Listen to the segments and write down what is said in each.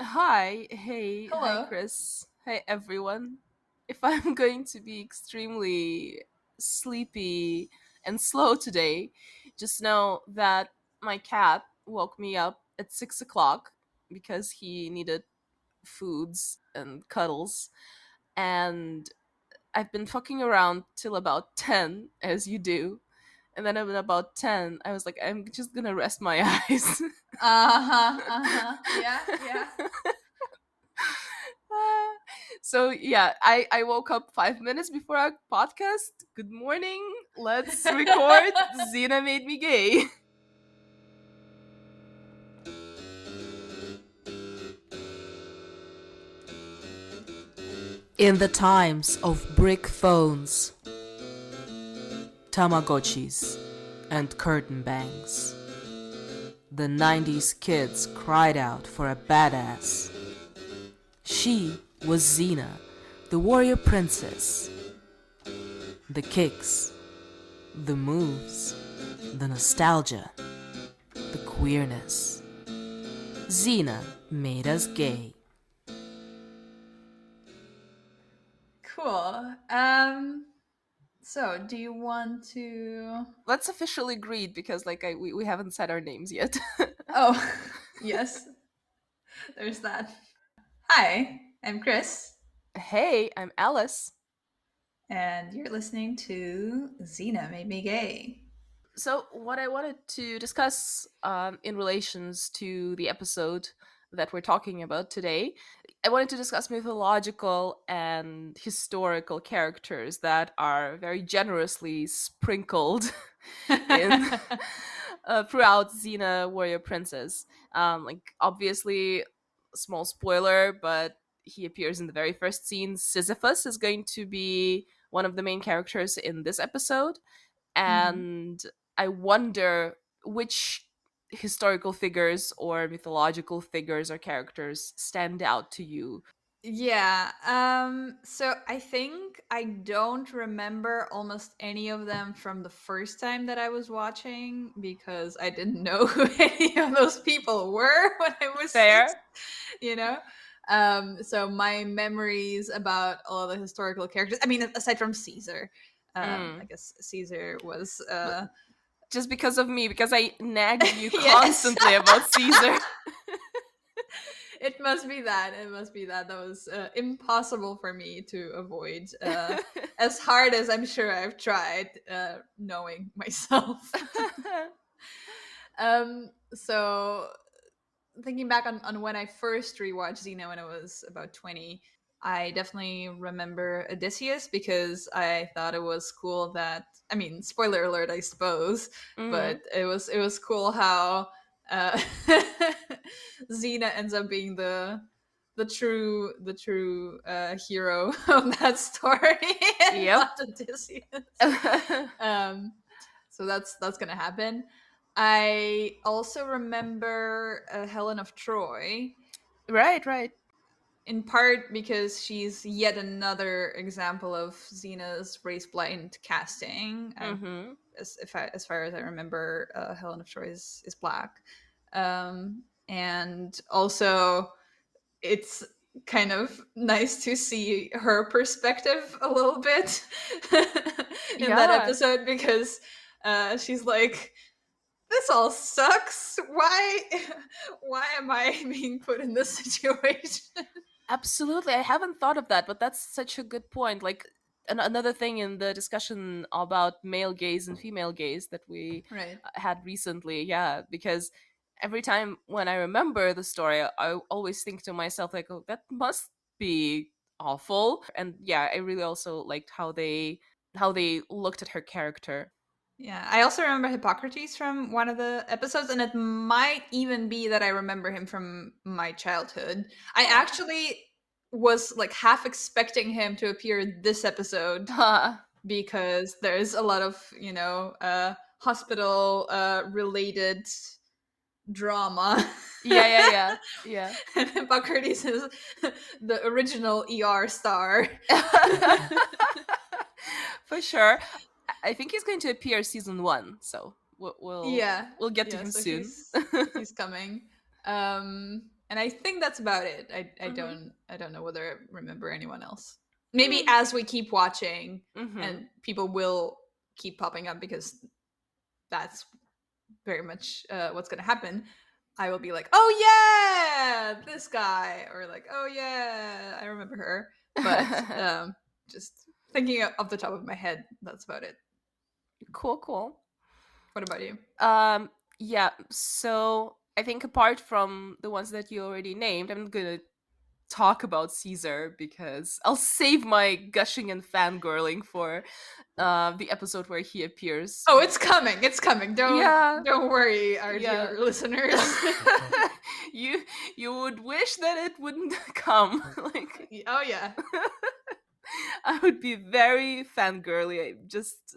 Hi, Hello. Kris. Hey, everyone. If I'm going to be extremely sleepy and slow today, just know that my cat woke me up at 6 o'clock because he needed foods and cuddles, and I've been fucking around till about 10, as you do. And then at about 10, I was like, I'm just gonna rest my eyes. Uh-huh. Uh-huh. Yeah, yeah. So yeah, I woke up 5 minutes before our podcast. Good morning. Let's record. Zena made me gay. In the times of brick phones, Tamagotchis, and curtain bangs, the 90s kids cried out for a badass. She was Xena, the warrior princess. The kicks, the moves, the nostalgia, the queerness. Xena made us gay. Cool. So do you want to Let's officially greet because we haven't said our names yet. Oh, yes, there's that. Hi, I'm Kris, Hey, I'm Alice. and you're listening to Xena Made Me Gay. So, what I wanted to discuss in relations to the episode that we're talking about today, I wanted to discuss mythological and historical characters that are very generously sprinkled in throughout Xena Warrior Princess. Obviously, small spoiler, but he appears in the very first scene. Sisyphus is going to be one of the main characters in this episode, Mhm. and I wonder which historical figures or mythological figures or characters stand out to you. Yeah, so I think I don't remember almost any of them from the first time that I was watching because I didn't know who any of those people were when I was six, Fair. you know? So my memories about all the historical characters, I mean, aside from Caesar, I Mm. guess Caesar was, But just because of me, because I nagged you yes. constantly about Caesar. It must be that. It must be that. That was impossible for me to avoid. As hard as I'm sure I've tried, knowing myself. So thinking back on when I first rewatched Xena when I was about 20, I definitely remember Odysseus because I thought it was cool that, I mean, spoiler alert, I suppose, Hmm. but it was cool how uh, Xena ends up being the true hero of that story and Yep. not Odysseus. Um, so that's gonna happen. I also remember Helen of Troy, Right, right. in part because she's yet another example of Xena's race blind casting. Hmm. As far as I remember, Helen of Troy is black, and also it's kind of nice to see her perspective a little bit in that Yeah. episode because she's like, this all sucks. Why why am I being put in this situation? Absolutely. I haven't thought of that, but that's such a good point. Like another thing in the discussion about male gaze and female gaze that we Right. had recently. Yeah, because every time when I remember the story, I always think to myself like, "Oh, that must be awful." And yeah, I really also liked how they looked at her character. Yeah, I also remember Hippocrates from one of the episodes, and it might even be that I remember him from my childhood. I Oh. actually was like half expecting him to appear this episode because there's a lot of, hospital related drama. Yeah, yeah, yeah. Yeah. And Hippocrates is the original ER star. For sure. I think he's going to appear season 1, so we'll Yeah, we'll get to yeah. him So soon. he's coming. And I think that's about it. Mm-hmm. I don't know whether I remember anyone else. Maybe Mm. as we keep watching, Mm-hmm. and people will keep popping up because that's very much what's going to happen. I will be like, oh yeah, this guy, or like, oh yeah, I remember her. But just thinking off the top of my head, that's about it. Cool, cool. What about you? Um, yeah, so I think apart from the ones that you already named, I'm gonna talk about Caesar because I'll save my gushing and fangirling for the episode where he appears. Oh, it's coming! It's coming! Yeah, Don't worry, our yeah. dear listeners. you you would wish that it wouldn't come. Like Oh yeah. I would be very fangirly just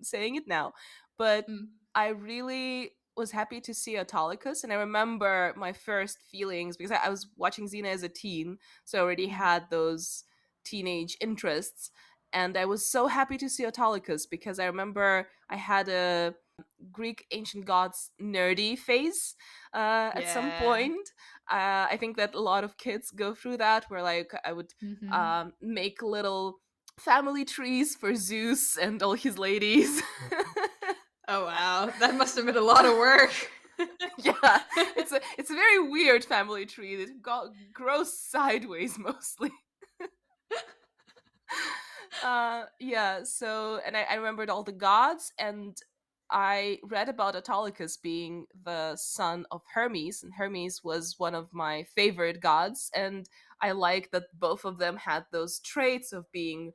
saying it now. But Mm. I really was happy to see Autolycus. And I remember my first feelings because I was watching Xena as a teen. So I already Mm. had those teenage interests. And I was so happy to see Autolycus because I remember I had a Greek ancient gods nerdy phase at some Yeah. point. I think that a lot of kids go through that where like I would Mm-hmm. make little family trees for Zeus and all his ladies. Oh wow, that must have been a lot of work. Yeah, it's a very weird family tree that grows sideways mostly. Yeah, so and I remembered all the gods, and I read about Autolycus being the son of Hermes, and Hermes was one of my favorite gods, and I like that both of them had those traits of being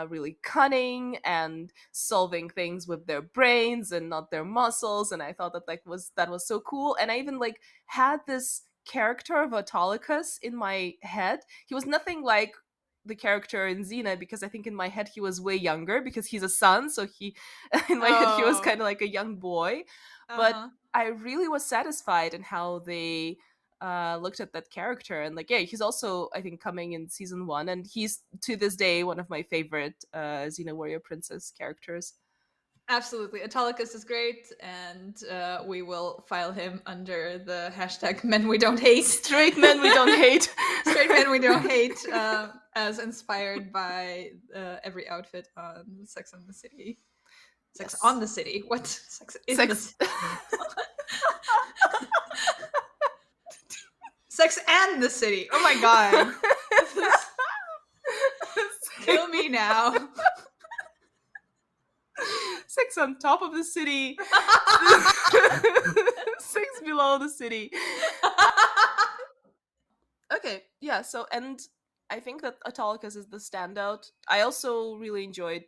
really cunning and solving things with their brains and not their muscles, and I thought that was so cool, and I even like had this character of Autolycus in my head. He was nothing like the character in Xena because I think in my head he was way younger because he's a son, so he in my head he was Oh. kind of like a young boy. But Uh-huh. I really was satisfied in how they looked at that character, and like yeah, he's also I think coming in season 1, and he's to this day one of my favorite Xena Warrior Princess characters. Absolutely. Autolycus is great, and we will file him under the hashtag men we don't hate. Straight men we don't hate. Straight men we don't hate, as inspired by every outfit on Sex and the City. Sex Yes. on the City. What? Sex in the Sex. City. Sex and the City. Oh my god. Kill me now. Sex on top of the city. Sex below the city. Okay, yeah, so and I think that Autolycus is the standout. I also really enjoyed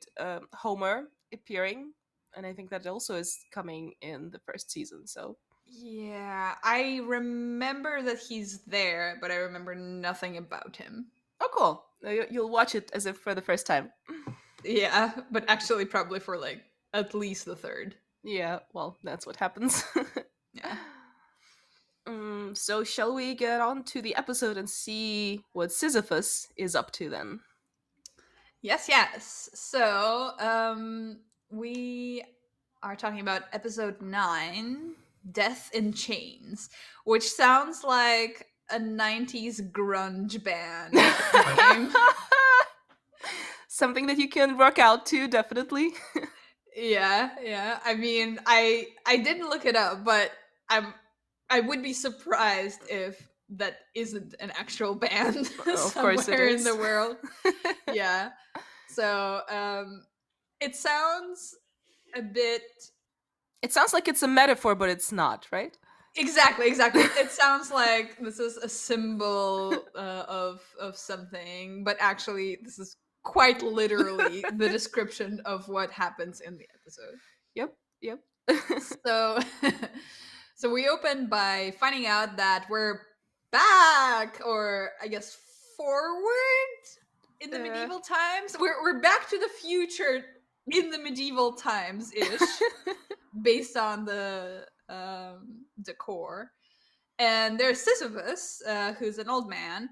Homer appearing, and I think that also is coming in the first season. So Yeah, I remember that he's there, but I remember nothing about him. oh, cool! You'll watch it as if for the first time. Yeah, but actually, probably for like at least the third. Yeah, well, that's what happens. Yeah. So shall we get on to the episode and see what Sisyphus is up to then? Yes, yes. So, we are talking about episode 9, Death in Chains, which sounds like a 90s grunge band name. Something that you can work out to, definitely. Yeah, yeah. I mean, I didn't look it up, but I would be surprised if that isn't an actual band Of course it somewhere in is. the world. Yeah. So, it sounds a bit It sounds like it's a metaphor, but it's not, right? exactly, exactly. It sounds like this is a symbol of something, but actually this is quite literally the description of what happens in the episode. Yep, yep. So so we open by finding out that we're back, or I guess forward in the medieval times. We're back to the future in the medieval times ish, based on the decor. And there's Sisyphus, who's an old man,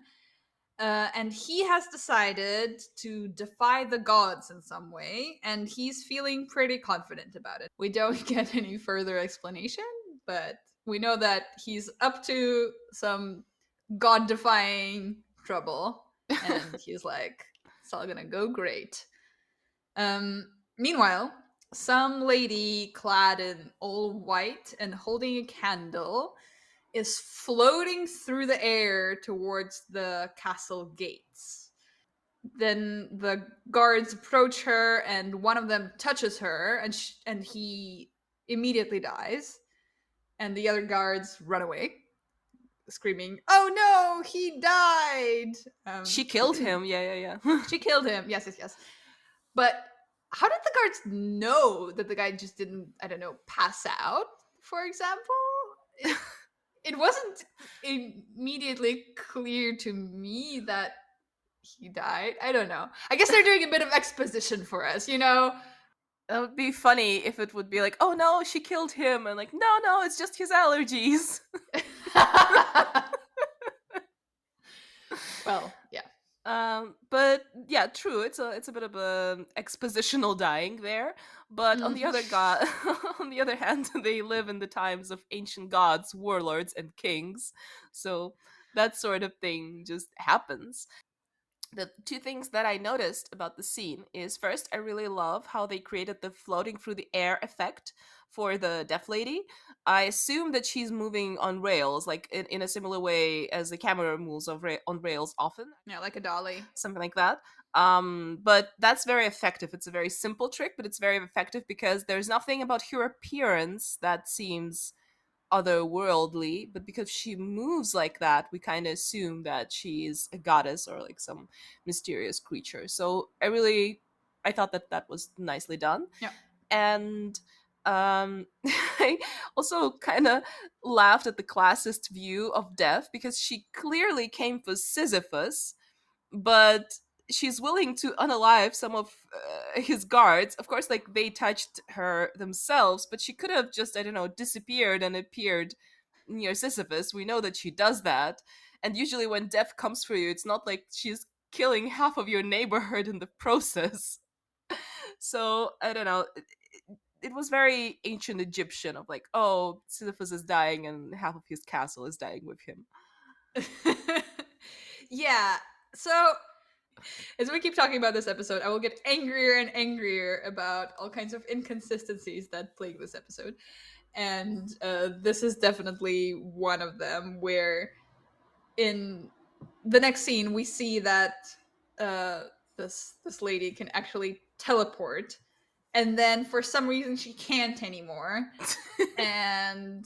and he has decided to defy the gods in some way, and he's feeling pretty confident about it. We don't get any further explanation, but we know that he's up to some god-defying trouble, and he's like, "It's all gonna go great." Meanwhile, some lady clad in all white and holding a candle is floating through the air towards the castle gates. Then the guards approach her, and one of them touches her, and he immediately dies. And the other guards run away, screaming, "Oh no, he died!" She killed him. Yeah, yeah, yeah. She killed him. Yes, yes, yes. But how did the guards know that the guy just didn't, I don't know, pass out, for example? It wasn't immediately clear to me that he died. I don't know. I guess they're doing a bit of exposition for us, you know? That would be funny if it would be like, oh no, she killed him, and like, no, no, it's just his allergies. Well, yeah. But yeah, true. It's a bit of a expositional dying there. But on the on the other hand, they live in the times of ancient gods, warlords, and kings. So that sort of thing just happens. The two things that I noticed about the scene is first, I really love how they created the floating through the air effect for the deaf lady. I assume that she's moving on rails, like in a similar way as the camera moves on rails often, Yeah, like a dolly. something like that. But that's very effective. It's a very simple trick, but it's very effective because there's nothing about her appearance that seems otherworldly, but because she moves like that, we kind of assume that she's a goddess or like some mysterious creature. So I thought that that was nicely done. Yeah. And I also kind of laughed at the classist view of death because she clearly came for Sisyphus, but she's willing to unalive some of his guards. Of course, like they touched her themselves, but she could have just, I don't know, disappeared and appeared near Sisyphus. We know that she does that. And usually when death comes for you, it's not like she's killing half of your neighborhood in the process. So I don't know. It was very ancient Egyptian of like, oh, Sisyphus is dying and half of his castle is dying with him. Yeah. So as we keep talking about this episode, I will get angrier and angrier about all kinds of inconsistencies that plague this episode. And this is definitely one of them, where in the next scene we see that uh, this lady can actually teleport, and then for some reason she can't anymore, and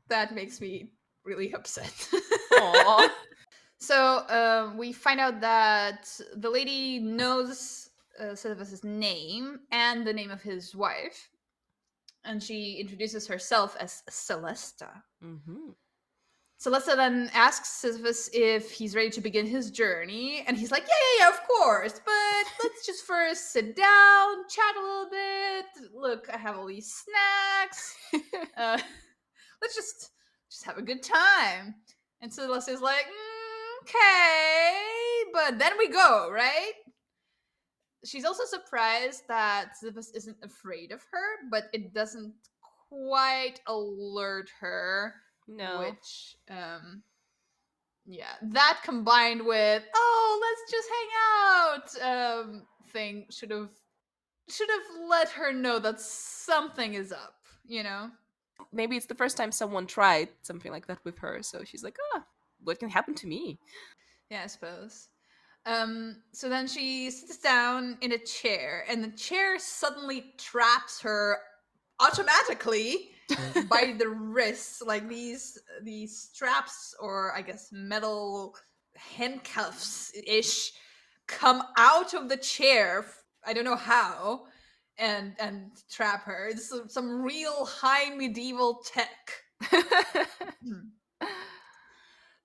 that makes me really upset. Aww. So we find out that the lady knows Sisyphus' name and the name of his wife, and she introduces herself as Celesta. Mm-hmm. Celesta then asks Sisyphus if he's ready to begin his journey, and he's like, yeah, of course, but let's just first sit down, chat a little bit. Look, I have all these snacks. Let's just have a good time. And Celesta's like, okay, but then we go, right? She's also surprised that Sisyphus isn't afraid of her, but it doesn't quite alert her. No. Which, yeah, that combined with, oh, let's just hang out, thing should have let her know that something is up, you know? Maybe it's the first time someone tried something like that with her, so she's like, what can happen to me? Yeah, I suppose. So then she sits down in a chair, and the chair suddenly traps her automatically by the wrists. Like these straps, or I guess metal handcuffs ish, come out of the chair. I don't know how, and trap her. It's some real high medieval tech.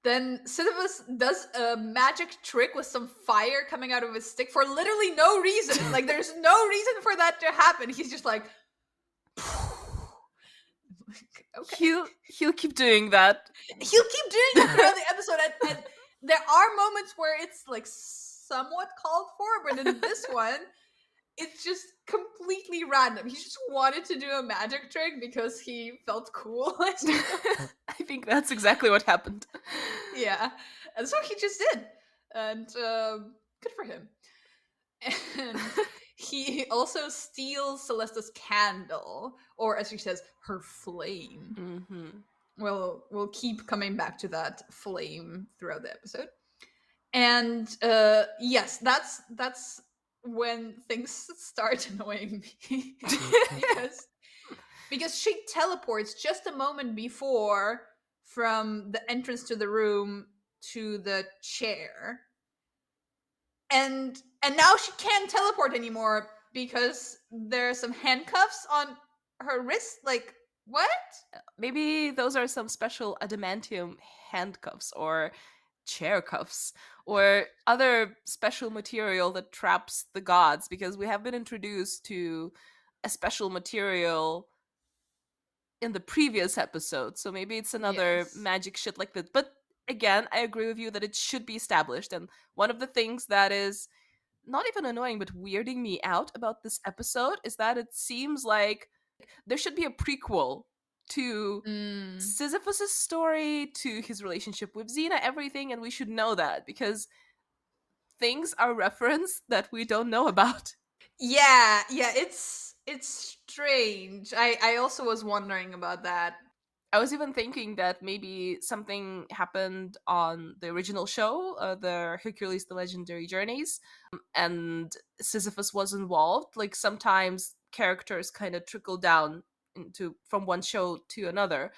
Then Sisyphus does a magic trick with some fire coming out of his stick for literally no reason. Like, there's no reason for that to happen. He's just like, okay. He'll keep doing that. He'll keep doing that throughout the episode. And there are moments where it's like somewhat called for, but in this one, It's just completely random. He just wanted to do a magic trick because he felt cool. I think that's exactly what happened. Yeah, and so he just did, and good for him. And he also steals Celesta's candle, or as she says, her flame. Mm-hmm. We'll keep coming back to that flame throughout the episode. And yes, that's when things start annoying me because she teleports just a moment before from the entrance to the room to the chair, and now she can't teleport anymore because there are some handcuffs on her wrist. Like, what? Maybe those are some special adamantium handcuffs or chair cuffs or other special material that traps the gods, because we have been introduced to a special material in the previous episode. So maybe it's another Yes. magic shit like that. But again, I agree with you that it should be established. And one of the things that is not even annoying but weirding me out about this episode is that it seems like there should be a prequel to Mm. Sisyphus's story, to his relationship with Xena, everything, and we should know that because things are referenced that we don't know about. Yeah, it's strange. I also was wondering about that. I was even thinking that maybe something happened on the original show, the Hercules: The Legendary Journeys, and Sisyphus was involved. Like sometimes characters kind of trickle down into from one show to another.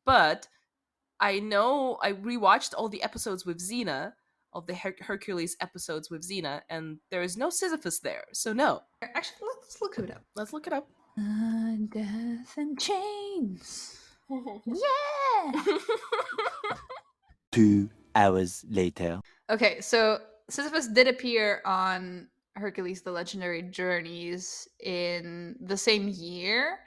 But I know I rewatched all the episodes with Xena, of the Hercules episodes with Xena, and there is no Sisyphus there. So no, Actually, let's look it up. let's look it up. Death and chains. Yeah. 2 hours later. Okay, so Sisyphus did appear on Hercules: The Legendary Journeys in the same year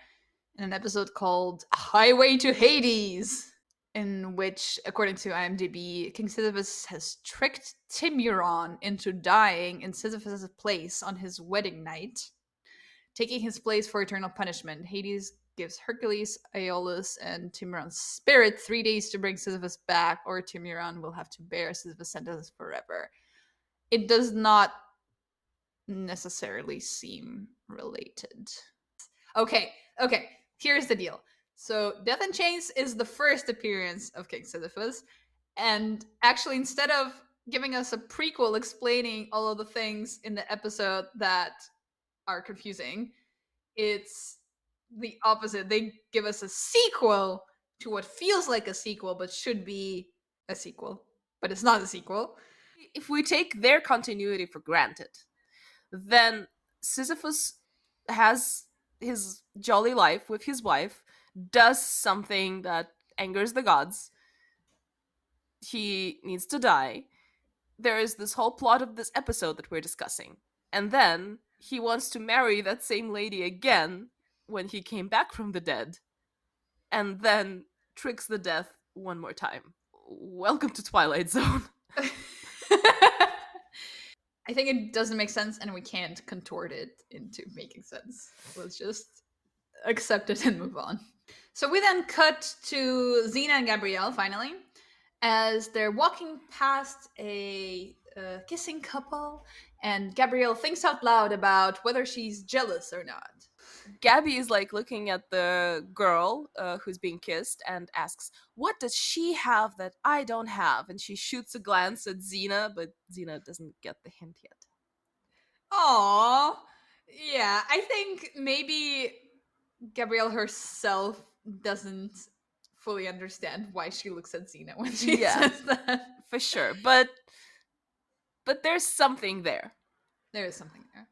in an episode called Highway to Hades, in which, according to IMDb, King Sisyphus has tricked Timuron into dying in Sisyphus' place on his wedding night, taking his place for eternal punishment. Hades gives Hercules, Aeolus, and Timuron's spirit 3 days to bring Sisyphus back, or Timuron will have to bear Sisyphus' sentence forever. It does not necessarily seem related. Okay, here's the deal. So, Death and Chains is the first appearance of King Sisyphus, and actually, instead of giving us a prequel explaining all of the things in the episode that are confusing, it's the opposite. They give us a sequel to what feels like a sequel but should be a sequel, but it's not a sequel. If we take their continuity for granted, then Sisyphus has his jolly life with his wife, does something that angers the gods. He needs to die. There is this whole plot of this episode that we're discussing. And then he wants to marry that same lady again when he came back from the dead. And then tricks the death one more time. Welcome to Twilight Zone. I think it doesn't make sense and we can't contort it into making sense. Let's just accept it and move on. So we then cut to Xena and Gabrielle finally as they're walking past a kissing couple, and Gabrielle thinks out loud about whether she's jealous or not. Gabby is like looking at the girl who's being kissed and asks, "What does she have that I don't have?" And she shoots a glance at Xena, but Xena doesn't get the hint yet. Aww. Yeah, I think maybe Gabrielle herself doesn't fully understand why she looks at Xena when she says that. For sure. But there's something there. There is something there.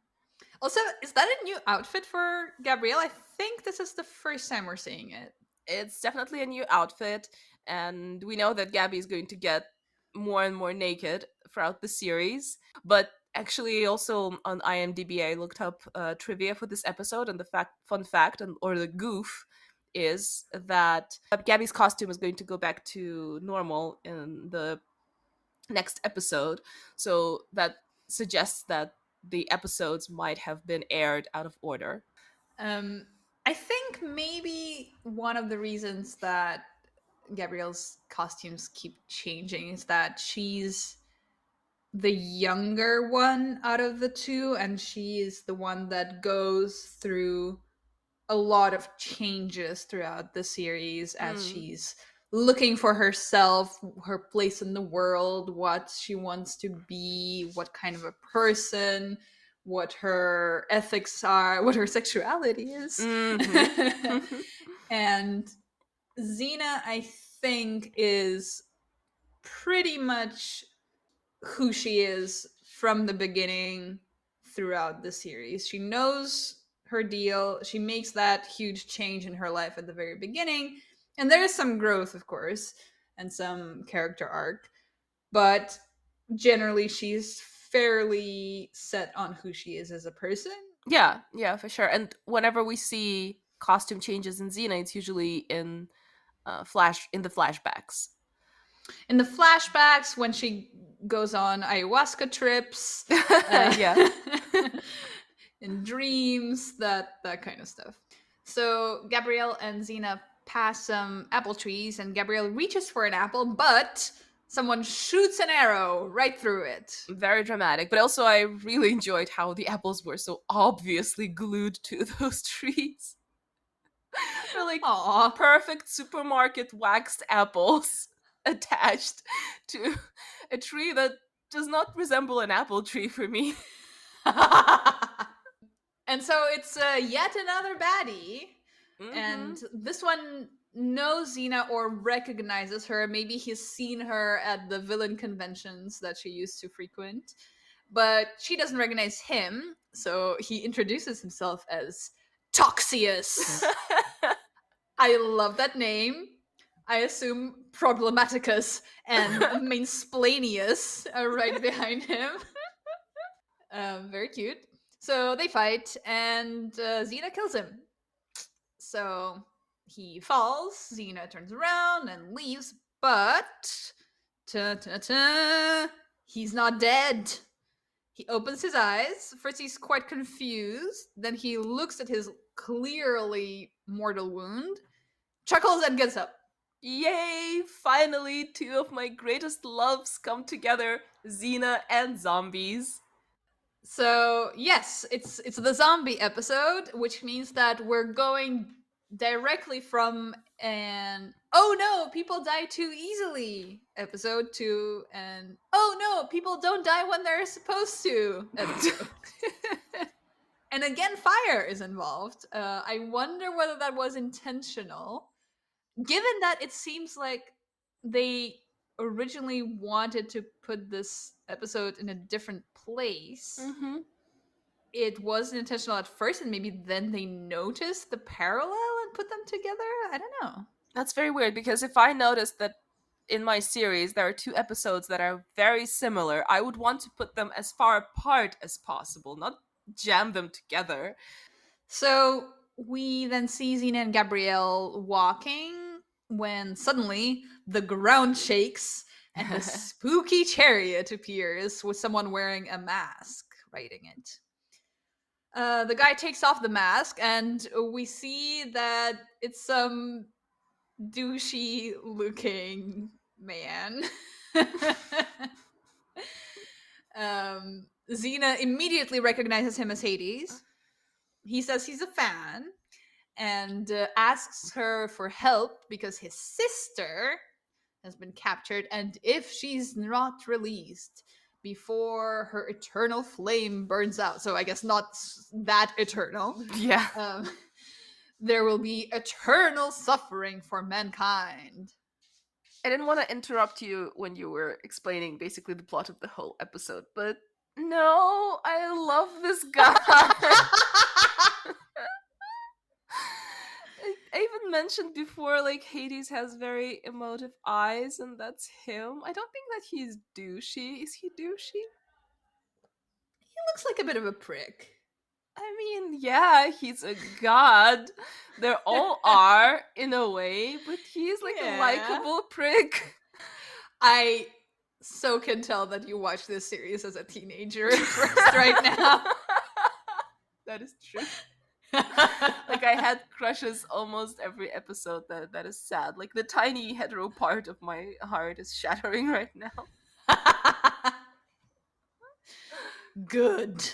Also, is that a new outfit for Gabrielle? I think this is the first time we're seeing it. It's definitely a new outfit, and we know that Gabby is going to get more and more naked throughout the series. But actually, also on IMDb, I looked up trivia for this episode, and the fun fact, or the goof, is that Gabby's costume is going to go back to normal in the next episode. So that suggests that the episodes might have been aired out of order. I think maybe one of the reasons that Gabrielle's costumes keep changing is that she's the younger one out of the two, and she is the one that goes through a lot of changes throughout the series as she's looking for herself, her place in the world, what she wants to be, what kind of a person, what her ethics are, what her sexuality is. And Xena, I think, is pretty much who she is from the beginning throughout the series. She knows her deal. She makes that huge change in her life at the very beginning. And there is some growth, of course, and some character arc. But generally, she's fairly set on who she is as a person. Yeah, for sure. And whenever we see costume changes in Xena, it's usually in the flashbacks. In the flashbacks, when she goes on ayahuasca trips, Yeah. in dreams, that kind of stuff. So Gabrielle and Xena pass some apple trees, and Gabrielle reaches for an apple, but someone shoots an arrow right through it. Very dramatic. But also, I really enjoyed how the apples were so obviously glued to those trees. They're like perfect supermarket waxed apples attached to a tree that does not resemble an apple tree for me. And so it's yet another baddie. And this one knows Xena or recognizes her. Maybe he's seen her at the villain conventions that she used to frequent. But she doesn't recognize him, so he introduces himself as Toxius. I love that name. I assume Problematicus and Mainsplainius are right behind him. Very cute. So they fight, and Xena kills him. So he falls, Xena turns around and leaves, but he's not dead. He opens his eyes. First, he's quite confused. Then he looks at his clearly mortal wound, chuckles, and gets up. Yay! Finally, two of my greatest loves come together, Xena and zombies. So yes, it's the zombie episode, which means that we're going directly from an "oh no, people die too easily" episode to an "oh no, people don't die when they're supposed to" episode. And again, fire is involved. I wonder whether that was intentional, given that it seems like they originally wanted to put this episode in a different place. It wasn't intentional at first, and maybe then they noticed the parallel and put them together. I don't know. That's very weird, because if I noticed that in my series there are two episodes that are very similar, I would want to put them as far apart as possible, not jam them together. So we then see Xena and Gabrielle walking when suddenly the ground shakes and a spooky chariot appears with someone wearing a mask riding it. The guy takes off the mask, and we see that it's some douchey looking man. Xena immediately recognizes him as Hades. He says he's a fan and asks her for help because his sister has been captured, and if she's not released before her eternal flame burns out, so I guess not that eternal, there will be eternal suffering for mankind. I didn't want to interrupt you when you were explaining basically the plot of the whole episode, but no, I love this guy. I even mentioned before, like, Hades has very emotive eyes, and that's him. I don't think that he's douchey. Is he douchey? He looks like a bit of a prick. I mean, yeah, he's a god. They all are, in a way, but he's like a likable prick. I so can tell that you watched this series as a teenager right now. That is true. Like I had crushes almost every episode. That is sad. Like the tiny hetero part of my heart is shattering right now. Good.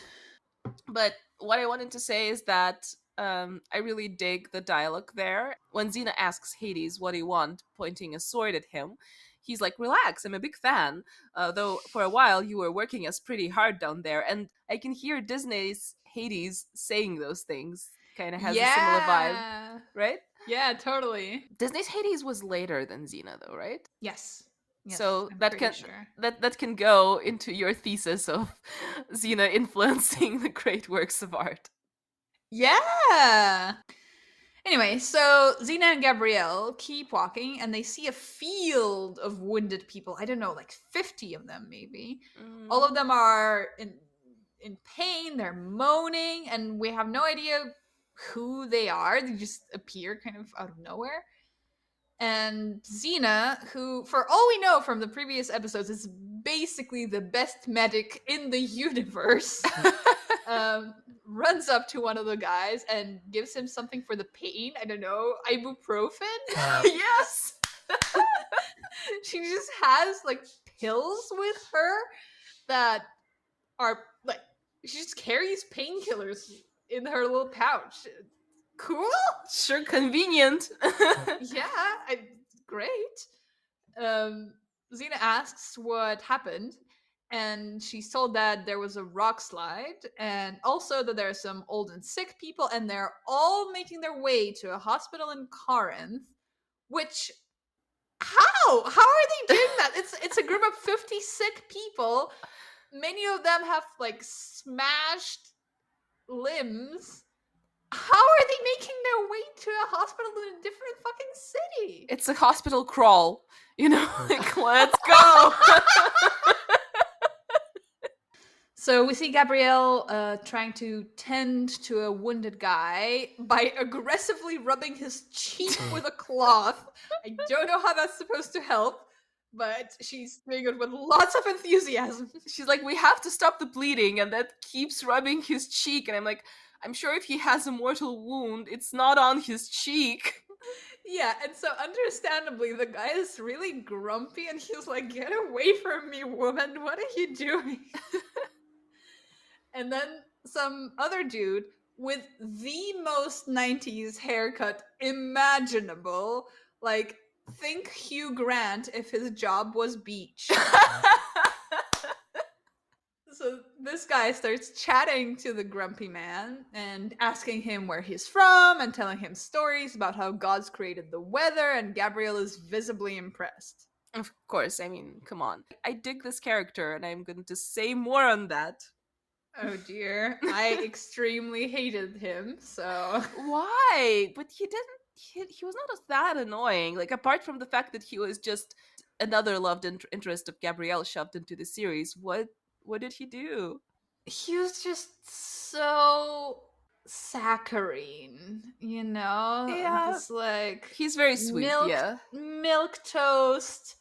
But what I wanted to say is that I really dig the dialogue there. When Xena asks Hades what he want, pointing a sword at him, he's like, "Relax, I'm a big fan. Though for a while you were working us pretty hard down there." And I can hear Disney's Hades saying those things. Kind of has a similar vibe, right? Yeah, totally. Disney's Hades was later than Xena, though, right? Yes. So I'm that pretty can sure. that can go into your thesis of Xena influencing the great works of art. Yeah. Anyway, so Xena and Gabrielle keep walking and they see a field of wounded people. I don't know, like 50 of them maybe. All of them are in pain, they're moaning, and we have no idea who they are. They just appear kind of out of nowhere. And Xena, who, for all we know from the previous episodes, is basically the best medic in the universe, runs up to one of the guys and gives him something for the pain. I don't know, ibuprofen? Yes. She just has like pills with her that are like, she just carries painkillers in her little pouch. Cool? Sure, convenient. Yeah, great. Xena asks what happened, and she's told that there was a rock slide, and also that there are some old and sick people, and they're all making their way to a hospital in Corinth. Which, how are they doing that? It's a group of 50 sick people. Many of them have like smashed limbs. How are they making their way to a hospital in a different fucking city? It's a hospital crawl, you know. Like, let's go. So we see Gabrielle trying to tend to a wounded guy by aggressively rubbing his cheek with a cloth. I don't know how that's supposed to help, but she's doing it with lots of enthusiasm. She's like, "We have to stop the bleeding," and that keeps rubbing his cheek. And I'm like, I'm sure if he has a mortal wound, it's not on his cheek. Yeah, and so understandably, the guy is really grumpy and he's like, "Get away from me, woman. What are you doing?" And then some other dude with the most 90s haircut imaginable. Like, think Hugh Grant if his job was beach. So this guy starts chatting to the grumpy man and asking him where he's from and telling him stories about how God's created the weather, and Gabrielle is visibly impressed. Of course, I mean, come on. I dig this character, and I'm going to say more on that. Oh dear. I extremely hated him, so. Why? But he didn't. He was not that annoying. Like, apart from the fact that he was just another loved interest of Gabrielle shoved into the series, what did he do? He was just so saccharine, you know? Yeah. Just like. He's very sweet, yeah. Milk toast,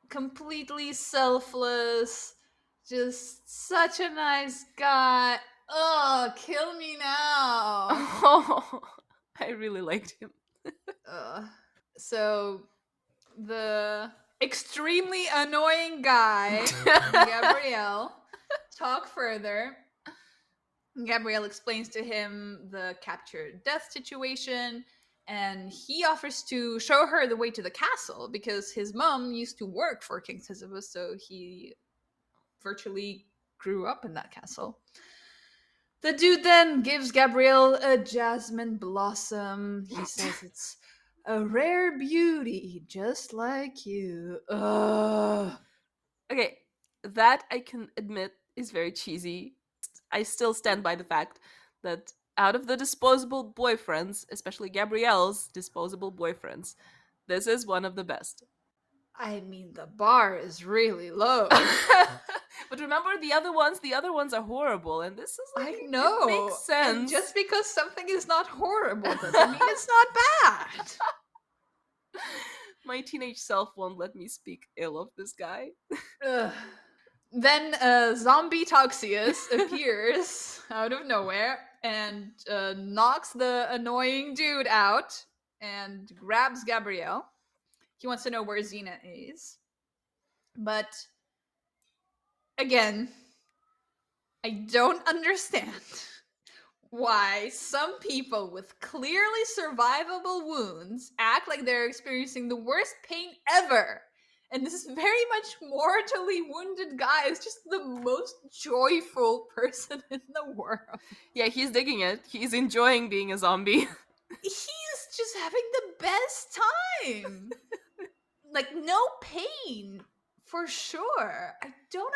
completely selfless, just such a nice guy. Oh, kill me now. Oh, I really liked him. So the extremely annoying guy, Gabrielle, talk further. Gabrielle explains to him the captured death situation, and he offers to show her the way to the castle because his mom used to work for King Sisyphus, so he virtually grew up in that castle. The dude then gives Gabrielle a jasmine blossom. He says it's a rare beauty, just like you. Ugh. Okay, that I can admit is very cheesy. I still stand by the fact that out of the disposable boyfriends, especially Gabrielle's disposable boyfriends, this is one of the best. I mean, the bar is really low. But remember, the other ones are horrible, and this is like, I know. It makes sense. And just because something is not horrible doesn't mean it's not bad. My teenage self won't let me speak ill of this guy. Ugh. Then zombie Toxius appears out of nowhere and knocks the annoying dude out and grabs Gabrielle. He wants to know where Xena is. But again, I don't understand why some people with clearly survivable wounds act like they're experiencing the worst pain ever. And this very much mortally wounded guy is just the most joyful person in the world. Yeah, he's digging it. He's enjoying being a zombie. He's just having the best time. Like, no pain, for sure. I don't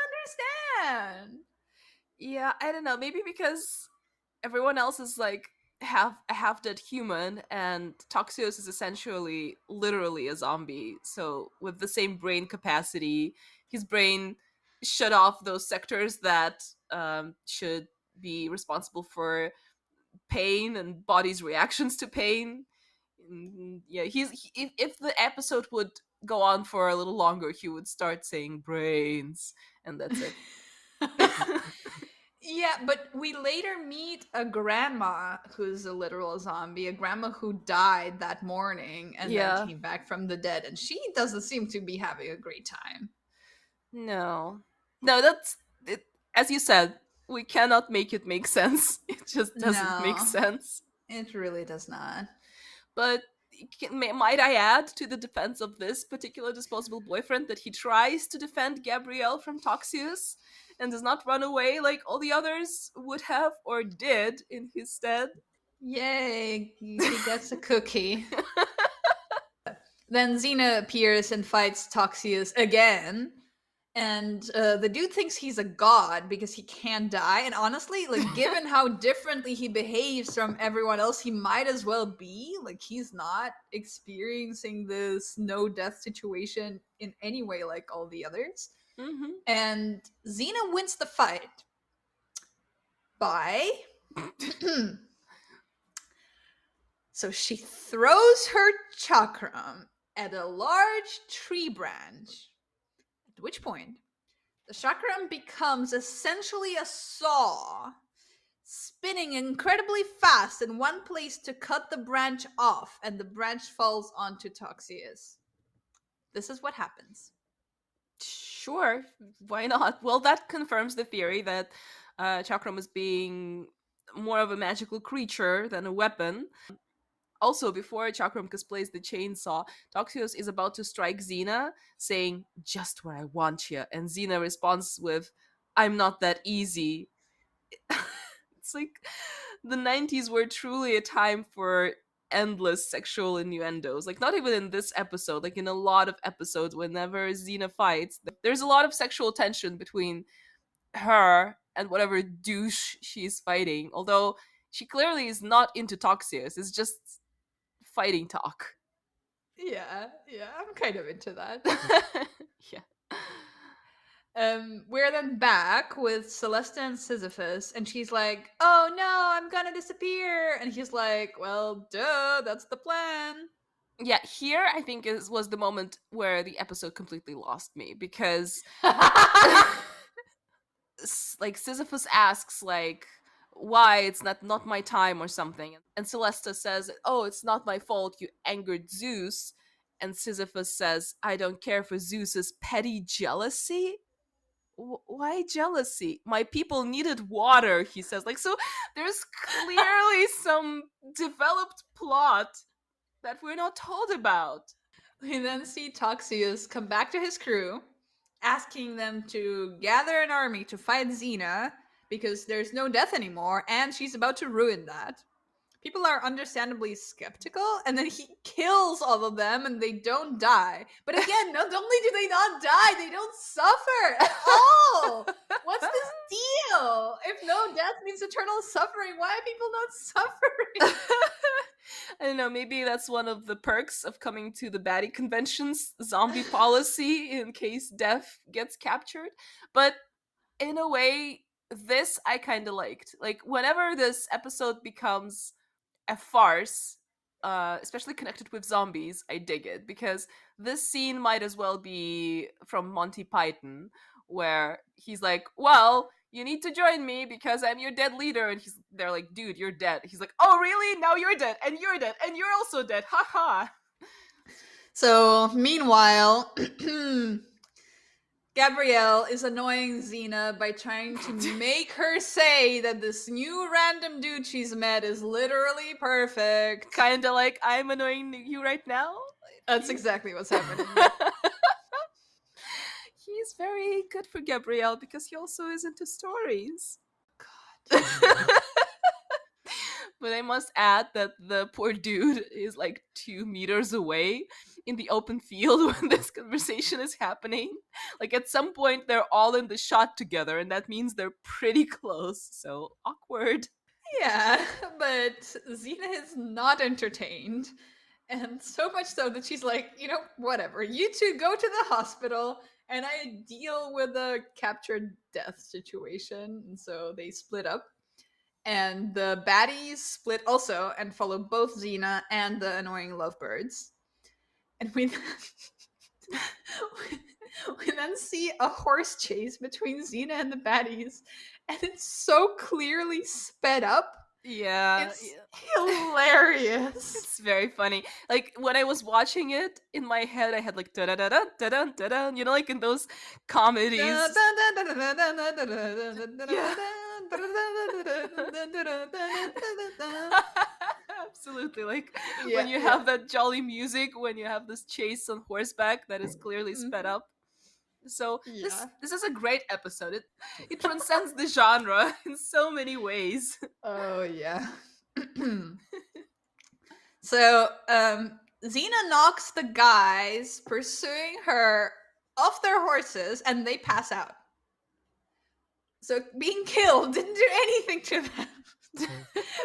understand. Yeah, I don't know. Maybe because everyone else is like half dead human, and Toxios is essentially literally a zombie. So with the same brain capacity, his brain shut off those sectors that should be responsible for pain and body's reactions to pain. Yeah, if the episode would go on for a little longer, he would start saying brains, and that's it. Yeah, but we later meet a grandma who's a literal zombie, a grandma who died that morning and Yeah. then came back from the dead, and she doesn't seem to be having a great time. No, that's it. As you said, we cannot make it make sense. It just doesn't make No, sense. it really does not. But might I add to the defense of this particular disposable boyfriend that he tries to defend Gabrielle from Toxius and does not run away like all the others would have or did in his stead. Yay, he gets a cookie. Then Xena appears and fights Toxius again. And the dude thinks he's a god because he can't die. And honestly, like, given how differently he behaves from everyone else, he might as well be. Like, he's not experiencing this no death situation in any way like all the others. Mm-hmm. And Xena wins the fight by. So she throws her chakram at a large tree branch. At which point, the chakram becomes essentially a saw, spinning incredibly fast in one place to cut the branch off, and the branch falls onto Toxius. This is what happens. Sure, why not? Well, that confirms the theory that Chakram is being more of a magical creature than a weapon. Also, before Chakram displays the chainsaw, Toxios is about to strike Xena, saying, "Just where I want you." And Xena responds with, "I'm not that easy." It's like the 90s were truly a time for endless sexual innuendos. Like, not even in this episode, like in a lot of episodes, whenever Xena fights, there's a lot of sexual tension between her and whatever douche she's fighting. Although she clearly is not into Toxios, it's just fighting talk. Yeah, I'm kind of into that. Yeah. We're then back with Celesta and Sisyphus, and she's like, "Oh no, I'm gonna disappear," and he's like, "Well, duh, that's the plan." Yeah, here I think was the moment where the episode completely lost me, because like Sisyphus asks like why it's not my time or something, and Celesta says, "Oh, it's not my fault you angered Zeus." And Sisyphus says, "I don't care for Zeus's petty jealousy." Why jealousy? My people needed water, he says. Like, so there's clearly some developed plot that we're not told about. We then see Toxius come back to his crew, asking them to gather an army to fight Xena because there's no death anymore, and she's about to ruin that. People are understandably skeptical, and then he kills all of them and they don't die. But again, not only do they not die, they don't suffer at all. What's this deal? If no death means eternal suffering, why are people not suffering? I don't know, maybe that's one of the perks of coming to the baddie conventions, zombie policy in case death gets captured. But in a way, this I kind of liked. Like, whenever this episode becomes a farce, especially connected with zombies, I dig it, because this scene might as well be from Monty Python, where he's like, well, you need to join me because I'm your dead leader. And they're like, dude, you're dead. He's like, oh, really? Now you're dead. And you're dead. And you're also dead. Haha. So, meanwhile, Gabrielle is annoying Xena by trying to make her say that this new random dude she's met is literally perfect. Kinda like I'm annoying you right now. That's exactly what's happening. He's very good for Gabrielle because he also is into stories. God. But I must add that the poor dude is like 2 meters away in the open field when this conversation is happening. Like at some point, they're all in the shot together, and that means they're pretty close. So awkward. Yeah, but Xena is not entertained. And so much so that she's like, whatever. You two go to the hospital and I deal with the captured death situation. And so they split up. And the baddies split also and follow both Xena and the annoying lovebirds. And we we then see a horse chase between Xena and the baddies. And it's so clearly sped up. Yeah. It's hilarious. It's very funny. Like when I was watching it in my head, I had like da da da da da da da da. You know, like in those comedies. Absolutely. Like when you have that jolly music, when you have this chase on horseback that is clearly sped up. So this is a great episode. It transcends the genre in so many ways. Oh yeah. So Xena knocks the guys pursuing her off their horses and they pass out. So being killed didn't do anything to them.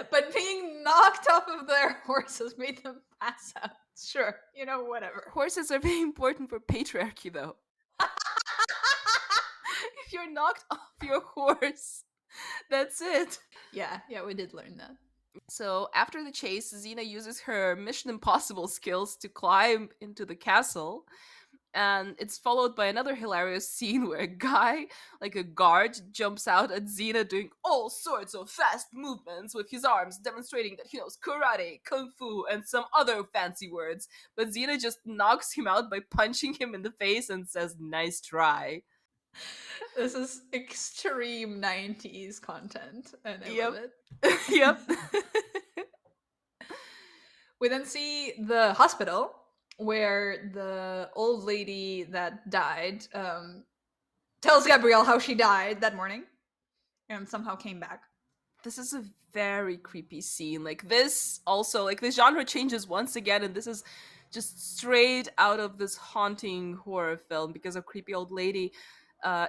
But being knocked off of their horses made them pass out. Sure, whatever. Horses are very important for patriarchy, though. If you're knocked off your horse, that's it. Yeah, we did learn that. So after the chase, Xena uses her Mission Impossible skills to climb into the castle. And it's followed by another hilarious scene where a guy, like a guard, jumps out at Xena doing all sorts of fast movements with his arms, demonstrating that he knows karate, kung fu, and some other fancy words. But Xena just knocks him out by punching him in the face and says, "Nice try." This is extreme 90s content, and I love it. Yep. We then see the hospital where the old lady that died tells Gabrielle how she died that morning and somehow came back. This is a very creepy scene. Like this also, like the genre changes once again, and this is just straight out of this haunting horror film because a creepy old lady.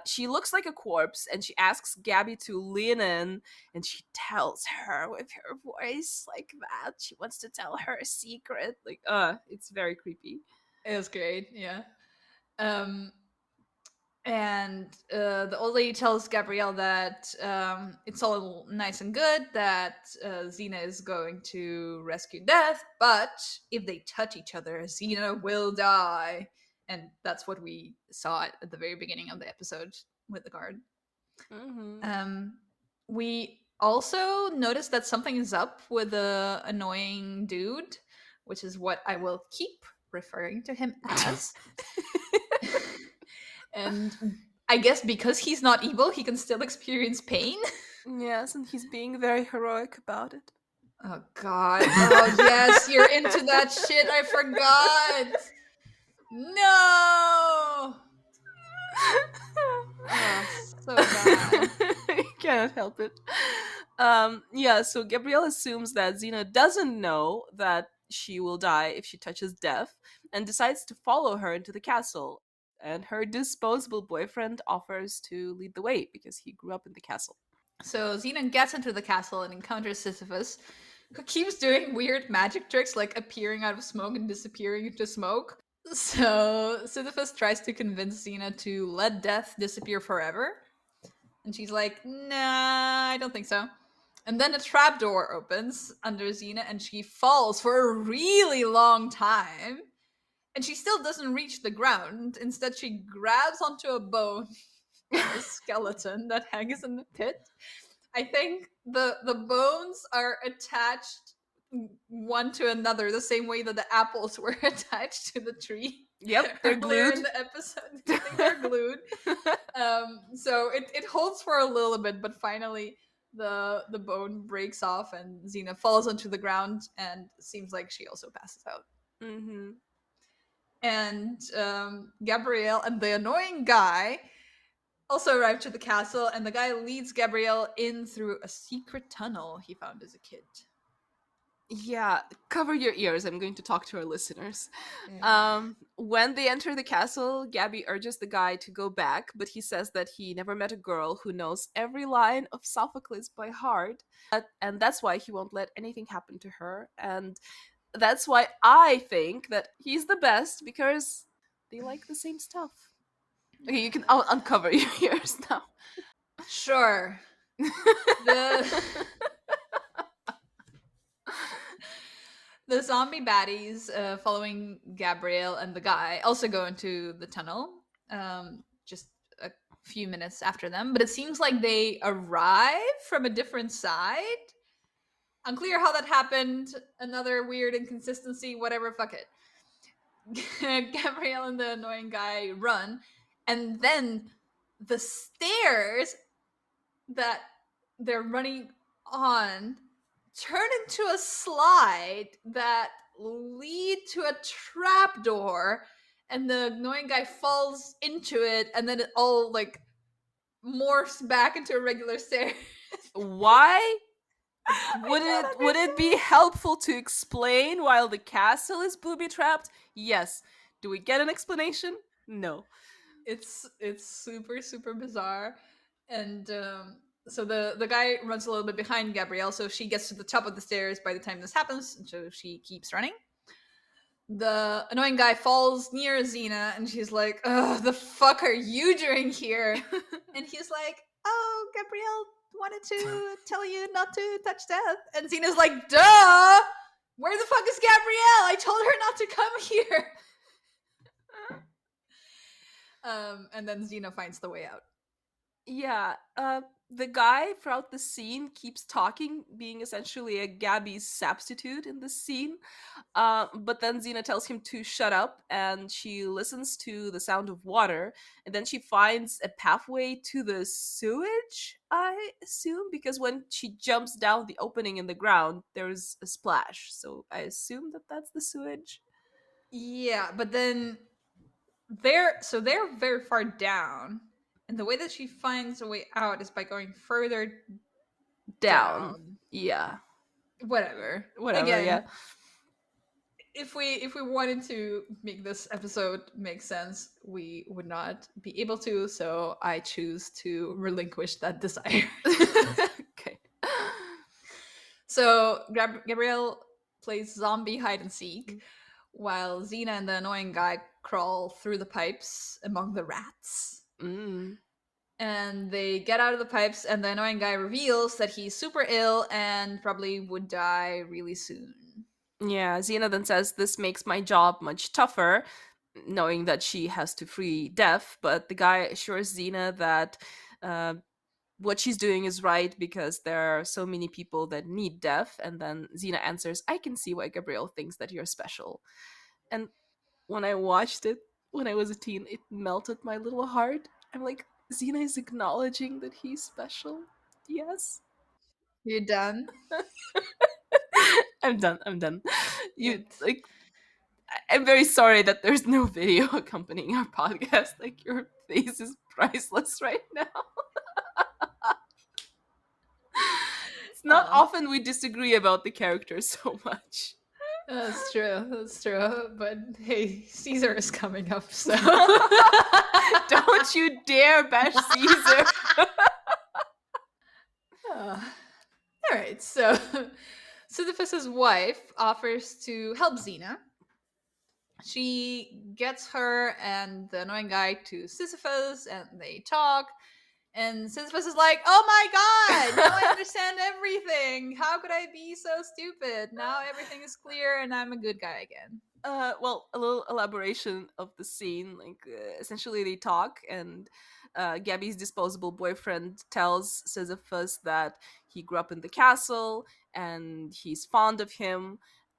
She looks like a corpse, and she asks Gabby to lean in, and she tells her with her voice like that. She wants to tell her a secret. Like, it's very creepy. It was great, yeah. And the old lady tells Gabrielle that it's all nice and good, that Xena is going to rescue Death, but if they touch each other, Xena will die. And that's what we saw at the very beginning of the episode with the guard. Mm-hmm. We also noticed that something is up with the annoying dude, which is what I will keep referring to him as. And I guess because he's not evil, he can still experience pain. Yes, and he's being very heroic about it. Oh god. Oh yes, you're into that shit. I forgot. No. Oh, so bad. You cannot help it. Yeah, so Gabrielle assumes that Xena doesn't know that she will die if she touches Death, and decides to follow her into the castle. And her disposable boyfriend offers to lead the way because he grew up in the castle. So Xena gets into the castle and encounters Sisyphus, who keeps doing weird magic tricks like appearing out of smoke and disappearing into smoke. So Sisyphus tries to convince Xena to let Death disappear forever. And she's like, nah, I don't think so. And then a trapdoor opens under Xena and she falls for a really long time. And she still doesn't reach the ground. Instead, she grabs onto a bone of a skeleton that hangs in the pit. I think the bones are attached one to another the same way that the apples were attached to the tree. Yep, they're Earlier glued. in the episode. I think they're glued. So it holds for a little bit, but finally the bone breaks off and Xena falls onto the ground and seems like she also passes out. Mm-hmm. And Gabrielle and the annoying guy also arrive to the castle, and the guy leads Gabrielle in through a secret tunnel he found as a kid. Yeah, cover your ears. I'm going to talk to our listeners. When they enter the castle, Gabby urges the guy to go back, but he says that he never met a girl who knows every line of Sophocles by heart, and that's why he won't let anything happen to her. And that's why I think that he's the best, because they like the same stuff. Okay, you can uncover your ears now. Sure. The zombie baddies following Gabrielle and the guy also go into the tunnel just a few minutes after them, but it seems like they arrive from a different side. Unclear how that happened. Another weird inconsistency. Whatever, fuck it. Gabrielle and the annoying guy run, and then the stairs that they're running on turn into a slide that lead to a trapdoor, and the annoying guy falls into it, and then it all like morphs back into a regular stair. Why would it be helpful to explain while the castle is booby trapped? Yes. Do we get an explanation? No. It's super bizarre, and so the guy runs a little bit behind Gabrielle, so she gets to the top of the stairs by the time this happens, and so she keeps running. The annoying guy falls near Xena, and she's like, "Ugh, the fuck are you doing here?" And he's like, "Oh, Gabrielle wanted to tell you not to touch death." And Xena's like, "Duh! Where the fuck is Gabrielle? I told her not to come here." And then Xena finds the way out. Yeah, the guy throughout the scene keeps talking, being essentially a Gabby's substitute in this scene. But then Xena tells him to shut up, and she listens to the sound of water, and then she finds a pathway to the sewage, I assume, because when she jumps down the opening in the ground, there's a splash. So I assume that that's the sewage. Yeah, but then they're very far down, and the way that she finds a way out is by going further down. Yeah. Whatever. Whatever, yeah. If we wanted to make this episode make sense, we would not be able to, so I choose to relinquish that desire. Okay. So Gabrielle plays zombie hide and seek, while Xena and the annoying guy crawl through the pipes among the rats. And they get out of the pipes, and the annoying guy reveals that he's super ill and probably would die really soon. Yeah, Xena then says this makes my job much tougher, knowing that she has to free Death, but the guy assures Xena that what she's doing is right because there are so many people that need Death, and then Xena answers, I can see why Gabrielle thinks that you're special. And when I watched it when I was a teen, it melted my little heart. I'm like, Xena is acknowledging that he's special. Yes. You're done? I'm done. I'm very sorry that there's no video accompanying our podcast. Like, your face is priceless right now. It's not often we disagree about the characters so much. That's true. But hey, Caesar is coming up, so don't you dare bash Caesar. All right, so Sisyphus's wife offers to help Xena. She gets her and the annoying guy to Sisyphus, and they talk. And Sisyphus is like, "Oh my god, now I understand everything. How could I be so stupid? Now everything is clear and I'm a good guy again." Well, a little elaboration of the scene. Like, essentially, they talk, and Gabby's disposable boyfriend tells Sisyphus that he grew up in the castle and he's fond of him,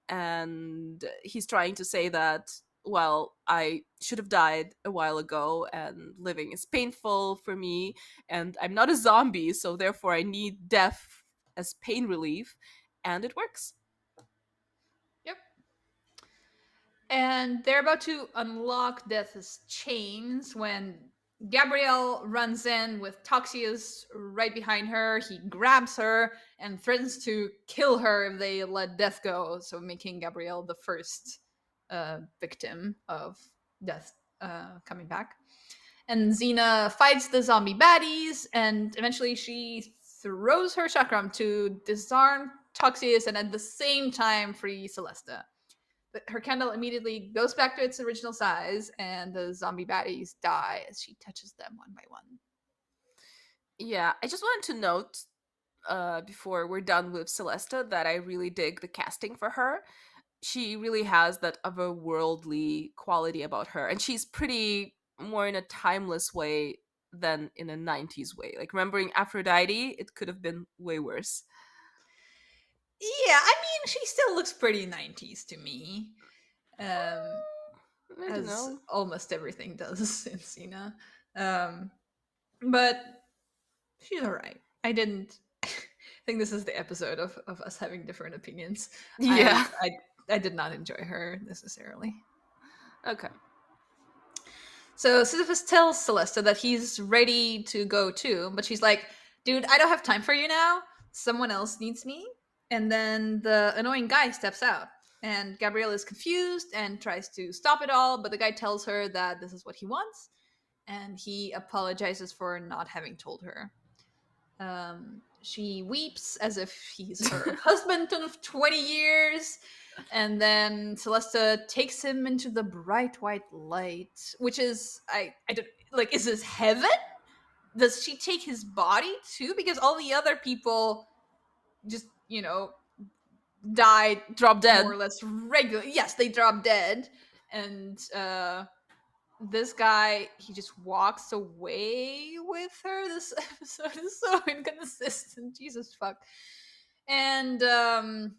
and he's trying to say that, well, I should have died a while ago, and living is painful for me, and I'm not a zombie, so therefore I need death as pain relief, and it works. Yep. And they're about to unlock Death's chains when Gabrielle runs in with Toxius right behind her. He grabs her and threatens to kill her if they let Death go, so making Gabrielle the first victim of Death coming back. And Xena fights the zombie baddies, and eventually she throws her chakram to disarm Toxius and at the same time free Celesta. Her candle immediately goes back to its original size, and the zombie baddies die as she touches them one by one. Yeah, I just wanted to note before we're done with Celesta that I really dig the casting for her. She really has that otherworldly quality about her, and she's pretty more in a timeless way than in a 90s way. Like, remembering Aphrodite, it could have been way worse. Yeah, I mean, she still looks pretty 90s to me. I don't As know. almost everything does in Cena. But she's alright. I didn't think this is the episode of us having different opinions. Yeah. I did not enjoy her necessarily. Okay. So Sisyphus tells Celesta that he's ready to go too, but she's like, dude, I don't have time for you now. Someone else needs me. And then the annoying guy steps out. And Gabrielle is confused and tries to stop it all, but the guy tells her that this is what he wants. And he apologizes for not having told her. She weeps as if he's her husband of 20 years. And then Celesta takes him into the bright white light, which is, I don't, like, is this heaven? Does she take his body too? Because all the other people just, died Drop dead. more or less regular. Yes, they drop dead. And this guy, he just walks away with her. This episode is so inconsistent. Jesus fuck. And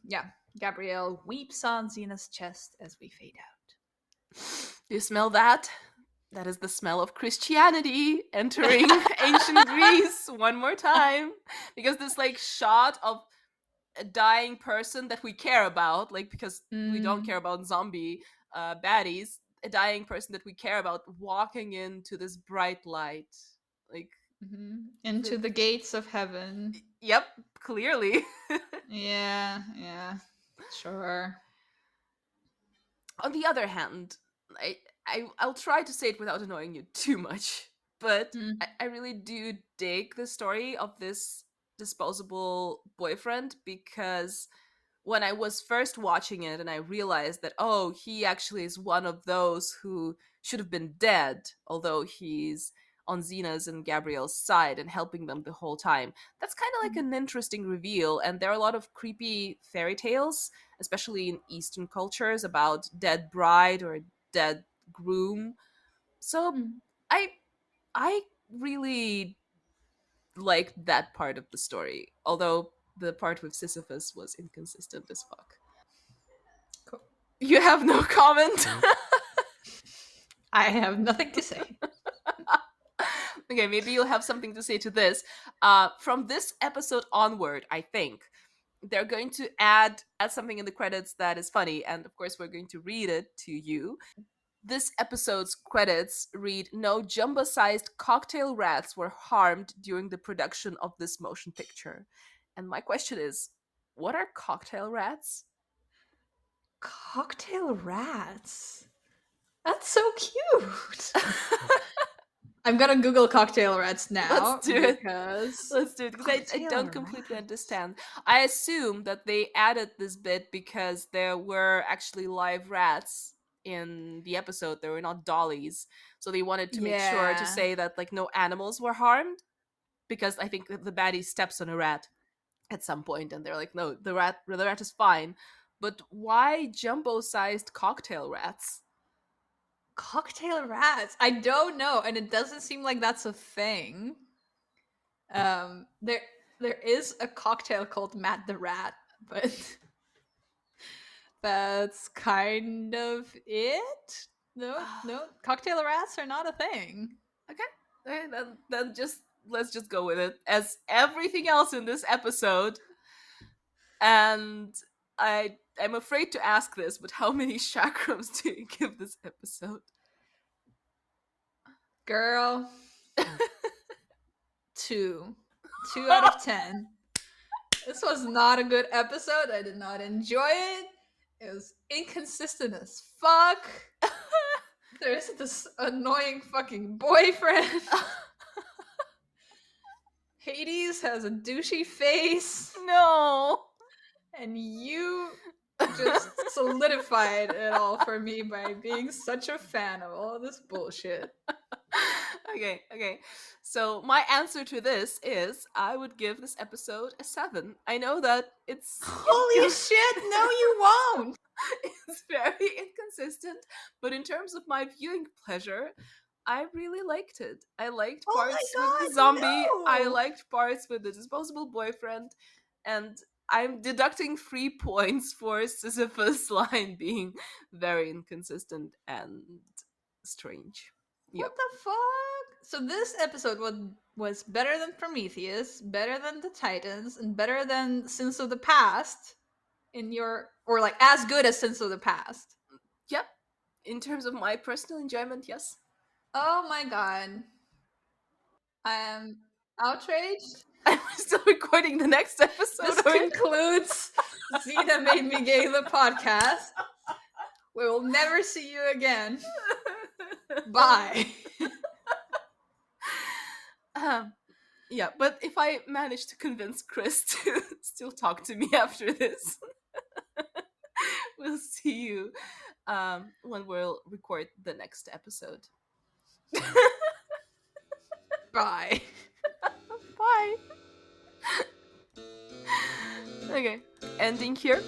yeah, Gabrielle weeps on Xena's chest as we fade out. Do you smell that? That is the smell of Christianity entering ancient Greece one more time. Because this, like, shot of a dying person that we care about, like, because we don't care about zombie baddies, a dying person that we care about walking into this bright light. Like, into the gates of heaven. yep, clearly. Yeah, sure. On the other hand, I'll try to say it without annoying you too much, but I really do dig the story of this disposable boyfriend, because when I was first watching it and I realized that, oh, he actually is one of those who should have been dead, although he's on Xena's and Gabrielle's side and helping them the whole time. That's kind of like an interesting reveal, and there are a lot of creepy fairy tales, especially in Eastern cultures, about dead bride or dead groom. So I really liked that part of the story, although the part with Sisyphus was inconsistent as fuck. Cool. You have no comment? I have nothing to say. Okay, maybe you'll have something to say to this. From this episode onward, I think they're going to add something in the credits that is funny, and of course we're going to read it to you. This episode's credits read, "No jumbo-sized cocktail rats were harmed during the production of this motion picture." And my question is, what are cocktail rats? Cocktail rats. That's so cute. I'm gonna Google cocktail rats now. Let's do it. because Let's do it, because I Cocktail don't completely rats. understand. I assume that they added this bit because there were actually live rats in the episode. They were not dollies, so they wanted to make sure to Yeah. say that, like, no animals were harmed, because I think the baddie steps on a rat at some point and they're like, no, the rat is fine. but why jumbo-sized cocktail rats? Cocktail rats. I don't know, and it doesn't seem like that's a thing. There is a cocktail called Matt the Rat, but that's kind of it. No, cocktail rats are not a thing. Okay, then just let's just go with it as everything else in this episode. And I'm afraid to ask this, but how many chakrams do you give this episode? Girl, 2 out of 10. This was not a good episode. I did not enjoy it. It was inconsistent as fuck. There's this annoying fucking boyfriend. Hades has a douchey face. No. And you just solidified it all for me by being such a fan of all this bullshit. Okay. So my answer to this is I would give this episode a 7. I know that it's Holy shit, no you won't. It's very inconsistent, but in terms of my viewing pleasure, I really liked it. I liked Oh my parts God, with the zombie, no. I liked parts with the disposable boyfriend, and I'm deducting 3 points for Sisyphus' line being very inconsistent and strange. Yep. What the fuck? So this episode was better than Prometheus, better than the Titans, and better than Sins of the Past in your, or like as good as Sins of the Past. Yep. In terms of my personal enjoyment, yes. Oh my god. I am outraged. I'm still recording the next episode. This concludes Zena Made Me Gay, the podcast. We will never see you again. Bye. Yeah, but if I manage to convince Kris to still talk to me after this, we'll see you when we'll record the next episode. Bye. Bye. Okay, ending here.